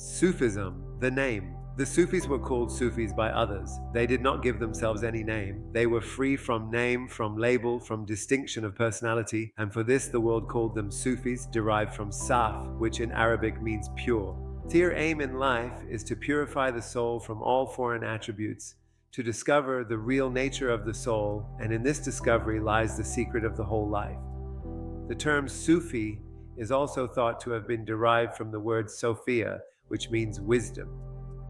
Sufism, the name. The Sufis were called Sufis by others. They did not give themselves any name. They were free from name, from label, from distinction of personality, and for this the world called them Sufis, derived from Saf, which in Arabic means pure. Their aim in life is to purify the soul from all foreign attributes, to discover the real nature of the soul, and in this discovery lies the secret of the whole life. The term Sufi is also thought to have been derived from the word Sophia, which means wisdom.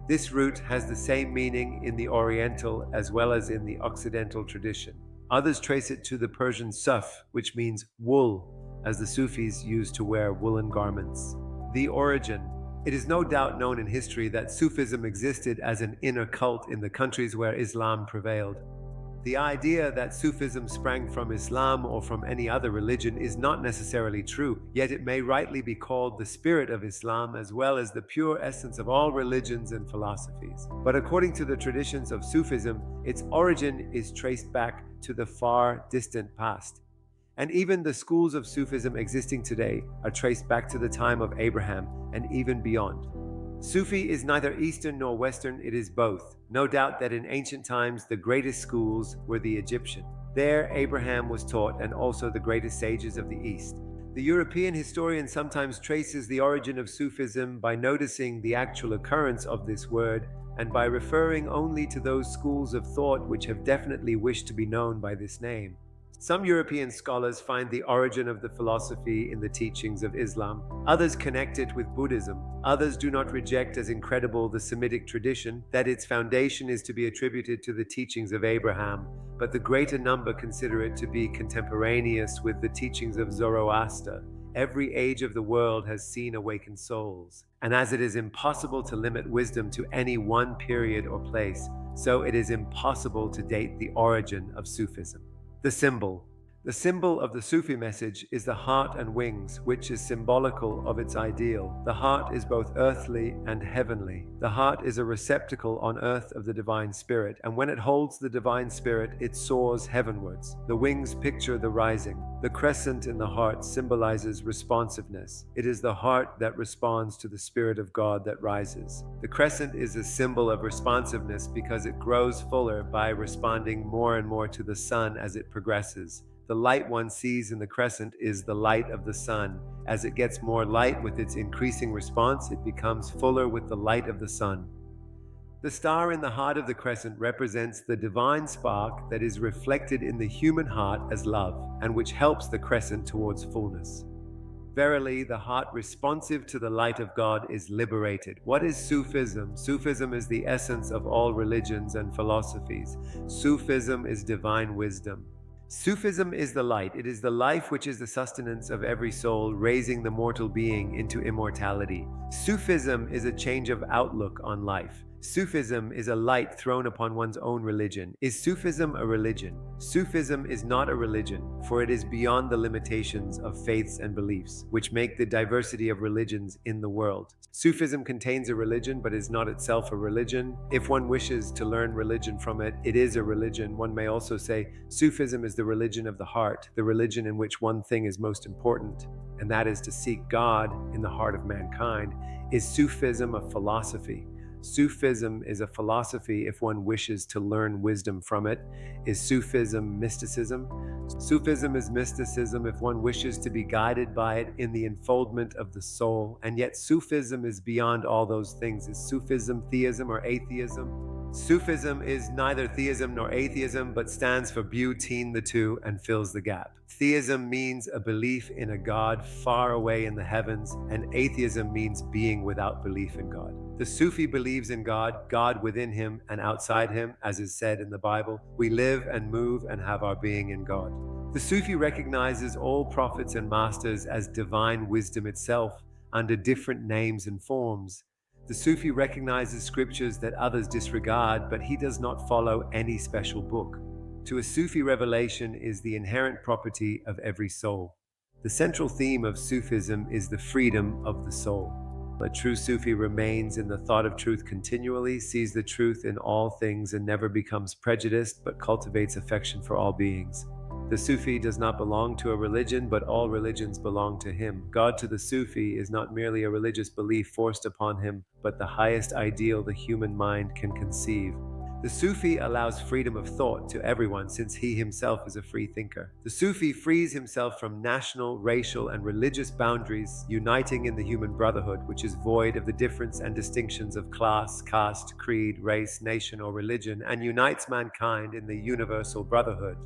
This root has the same meaning in the Oriental as well as in the Occidental tradition. Others trace it to the Persian Suf, which means wool, as the Sufis used to wear woolen garments. The origin. It is no doubt known in history that Sufism existed as an inner cult in the countries where Islam prevailed. The idea that Sufism sprang from Islam or from any other religion is not necessarily true, yet it may rightly be called the spirit of Islam as well as the pure essence of all religions and philosophies. But according to the traditions of Sufism, its origin is traced back to the far distant past. And even the schools of Sufism existing today are traced back to the time of Abraham and even beyond. Sufi is neither Eastern nor Western, it is both. No doubt that in ancient times the greatest schools were the Egyptian. There Abraham was taught and also the greatest sages of the East. The European historian sometimes traces the origin of Sufism by noticing the actual occurrence of this word and by referring only to those schools of thought which have definitely wished to be known by this name. Some European scholars find the origin of the philosophy in the teachings of Islam. Others connect it with Buddhism. Others do not reject as incredible the Semitic tradition, that its foundation is to be attributed to the teachings of Abraham, but the greater number consider it to be contemporaneous with the teachings of Zoroaster. Every age of the world has seen awakened souls, and as it is impossible to limit wisdom to any one period or place, so it is impossible to date the origin of Sufism. The symbol. The symbol of the Sufi message is the heart and wings, which is symbolical of its ideal. The heart is both earthly and heavenly. The heart is a receptacle on earth of the divine spirit, and when it holds the divine spirit, it soars heavenwards. The wings picture the rising. The crescent in the heart symbolizes responsiveness. It is the heart that responds to the Spirit of God that rises. The crescent is a symbol of responsiveness because it grows fuller by responding more and more to the sun as it progresses. The light one sees in the crescent is the light of the sun. As it gets more light with its increasing response, it becomes fuller with the light of the sun. The star in the heart of the crescent represents the divine spark that is reflected in the human heart as love, and which helps the crescent towards fullness. Verily, the heart responsive to the light of God is liberated. What is Sufism? Sufism is the essence of all religions and philosophies. Sufism is divine wisdom. Sufism is the light. It is the life which is the sustenance of every soul, raising the mortal being into immortality. Sufism is a change of outlook on life. Sufism is a light thrown upon one's own religion. Is Sufism a religion? Sufism is not a religion, for it is beyond the limitations of faiths and beliefs, which make the diversity of religions in the world. Sufism contains a religion, but is not itself a religion. If one wishes to learn religion from it, it is a religion. One may also say Sufism is the religion of the heart, the religion in which one thing is most important, and that is to seek God in the heart of mankind. Is Sufism a philosophy? Sufism is a philosophy if one wishes to learn wisdom from it. Is Sufism mysticism? Sufism is mysticism if one wishes to be guided by it in the enfoldment of the soul, and yet Sufism is beyond all those things. Is Sufism theism or atheism? Sufism is neither theism nor atheism, but stands for between the two and fills the gap. Theism means a belief in a God far away in the heavens, and atheism means being without belief in God. The Sufi believes in God, God within him and outside him, as is said in the Bible. We live and move and have our being in God. The Sufi recognizes all prophets and masters as divine wisdom itself, under different names and forms. The Sufi recognizes scriptures that others disregard, but he does not follow any special book. To a Sufi, revelation is the inherent property of every soul. The central theme of Sufism is the freedom of the soul. A true Sufi remains in the thought of truth continually, sees the truth in all things, and never becomes prejudiced, but cultivates affection for all beings. The Sufi does not belong to a religion, but all religions belong to him. God to the Sufi is not merely a religious belief forced upon him, but the highest ideal the human mind can conceive. The Sufi allows freedom of thought to everyone since he himself is a free thinker. The Sufi frees himself from national, racial, and religious boundaries, uniting in the human brotherhood, which is void of the difference and distinctions of class, caste, creed, race, nation, or religion, and unites mankind in the universal brotherhood.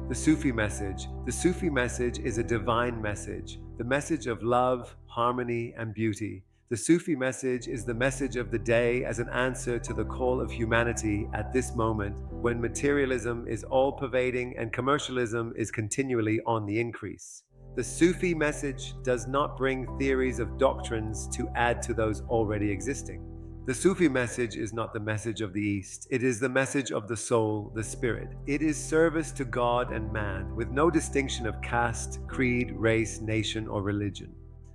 The Sufi message. The Sufi message is a divine message, the message of love, harmony, and beauty. The Sufi message is the message of the day as an answer to the call of humanity at this moment when materialism is all-pervading and commercialism is continually on the increase. The Sufi message does not bring theories of doctrines to add to those already existing. The Sufi message is not the message of the East. It is the message of the soul, the spirit. It is service to God and man, with no distinction of caste, creed, race, nation, or religion.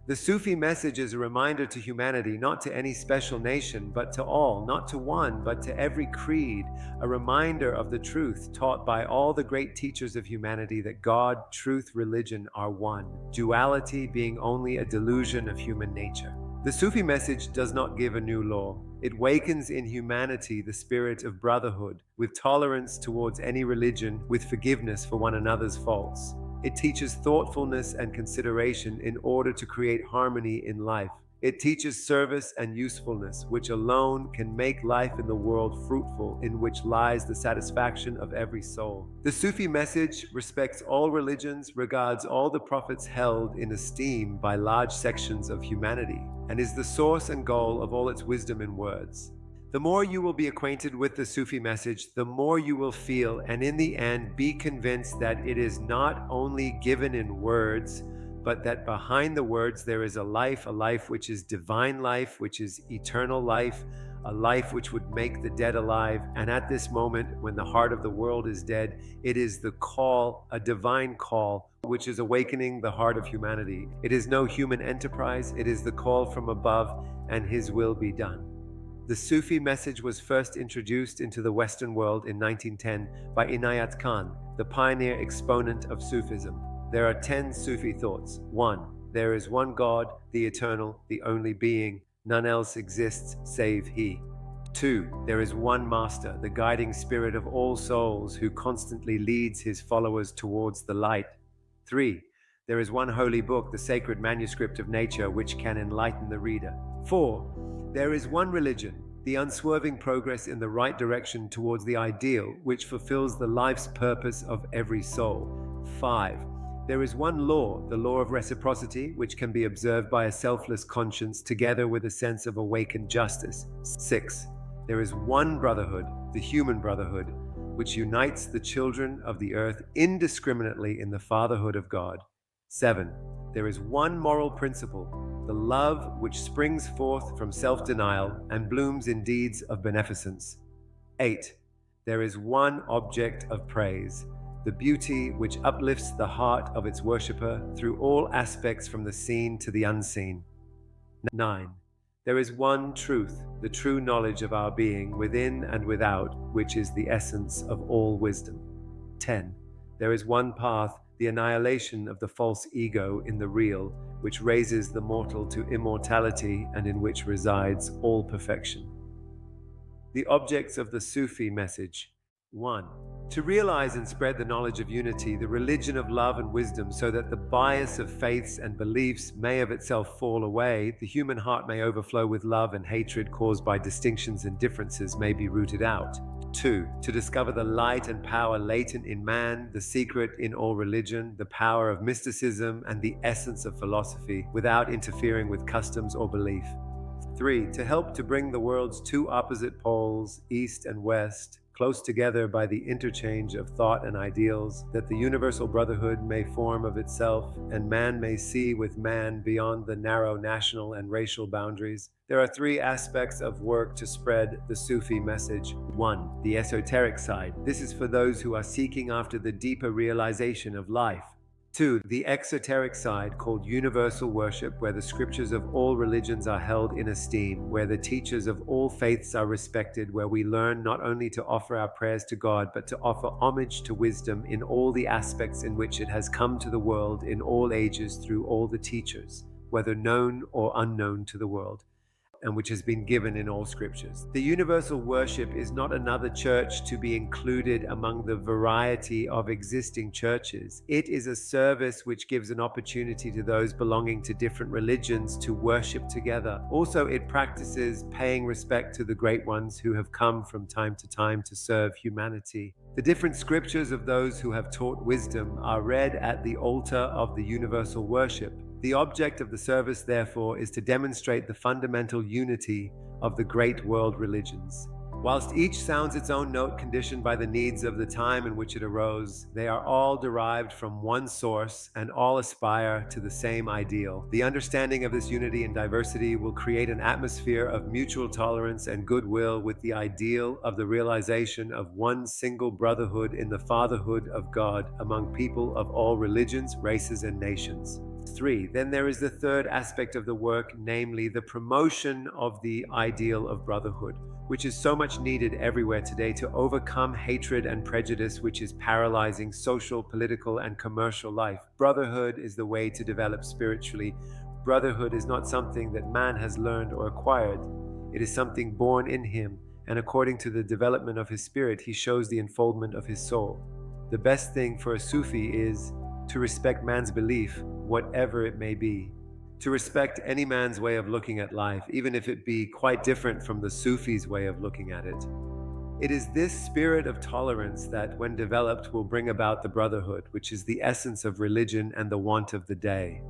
The Sufi message is a reminder to humanity, not to any special nation, but to all, not to one, but to every creed, a reminder of the truth taught by all the great teachers of humanity that God, truth, religion are one, duality being only a delusion of human nature. The Sufi message does not give a new law. It wakens in humanity the spirit of brotherhood, with tolerance towards any religion, with forgiveness for one another's faults. It teaches thoughtfulness and consideration in order to create harmony in life. It teaches service and usefulness, which alone can make life in the world fruitful, in which lies the satisfaction of every soul. The Sufi message respects all religions, regards all the prophets held in esteem by large sections of humanity, and is the source and goal of all its wisdom in words. The more you will be acquainted with the Sufi message, the more you will feel, and in the end be convinced that it is not only given in words, but that behind the words there is a life which is divine life, which is eternal life, a life which would make the dead alive. And at this moment, when the heart of the world is dead, it is the call, a divine call, which is awakening the heart of humanity. It is no human enterprise, it is the call from above, and His will be done. The Sufi message was first introduced into the Western world in 1910 by Inayat Khan, the pioneer exponent of Sufism. There are 10 Sufi thoughts. 1. There is one God, the eternal, the only being. None else exists save He. 2. There is one Master, the guiding spirit of all souls, who constantly leads His followers towards the light. 3. There is one holy book, the sacred manuscript of nature, which can enlighten the reader. 4. There is one religion, the unswerving progress in the right direction towards the ideal, which fulfills the life's purpose of every soul. 5. There is one law, the law of reciprocity, which can be observed by a selfless conscience together with a sense of awakened justice. 6. There is one brotherhood, the human brotherhood, which unites the children of the earth indiscriminately in the fatherhood of God. 7. There is one moral principle, the love which springs forth from self-denial and blooms in deeds of beneficence. 8. There is one object of praise, the beauty which uplifts the heart of its worshipper through all aspects from the seen to the unseen. 9. There is one truth, the true knowledge of our being within and without, which is the essence of all wisdom. 10. There is one path, the annihilation of the false ego in the real, which raises the mortal to immortality and in which resides all perfection. The objects of the Sufi message. 1. To realize and spread the knowledge of unity, the religion of love and wisdom, so that the bias of faiths and beliefs may of itself fall away, the human heart may overflow with love, and hatred caused by distinctions and differences may be rooted out. 2. To discover the light and power latent in man, the secret in all religion, the power of mysticism, and the essence of philosophy, without interfering with customs or belief. 3. To help to bring the world's two opposite poles, east and west, close together by the interchange of thought and ideals, that the universal brotherhood may form of itself, and man may see with man beyond the narrow national and racial boundaries. There are 3 aspects of work to spread the Sufi message. 1. The esoteric side. This is for those who are seeking after the deeper realization of life. 2. The exoteric side, called universal worship, where the scriptures of all religions are held in esteem, where the teachers of all faiths are respected, where we learn not only to offer our prayers to God, but to offer homage to wisdom in all the aspects in which it has come to the world in all ages through all the teachers, whether known or unknown to the world, and which has been given in all scriptures. The universal worship is not another church to be included among the variety of existing churches. It is a service which gives an opportunity to those belonging to different religions to worship together. Also, it practices paying respect to the great ones who have come from time to time to serve humanity. The different scriptures of those who have taught wisdom are read at the altar of the universal worship. The object of the service, therefore, is to demonstrate the fundamental unity of the great world religions. Whilst each sounds its own note conditioned by the needs of the time in which it arose, they are all derived from one source and all aspire to the same ideal. The understanding of this unity and diversity will create an atmosphere of mutual tolerance and goodwill with the ideal of the realization of one single brotherhood in the fatherhood of God among people of all religions, races, and nations. 3. Then there is the third aspect of the work, namely the promotion of the ideal of brotherhood, which is so much needed everywhere today to overcome hatred and prejudice which is paralyzing social, political, and commercial life. Brotherhood is the way to develop spiritually. Brotherhood is not something that man has learned or acquired. It is something born in him, and according to the development of his spirit, he shows the unfoldment of his soul. The best thing for a Sufi is to respect man's belief, whatever it may be. To respect any man's way of looking at life, even if it be quite different from the Sufi's way of looking at it. It is this spirit of tolerance that, when developed, will bring about the brotherhood, which is the essence of religion and the want of the day.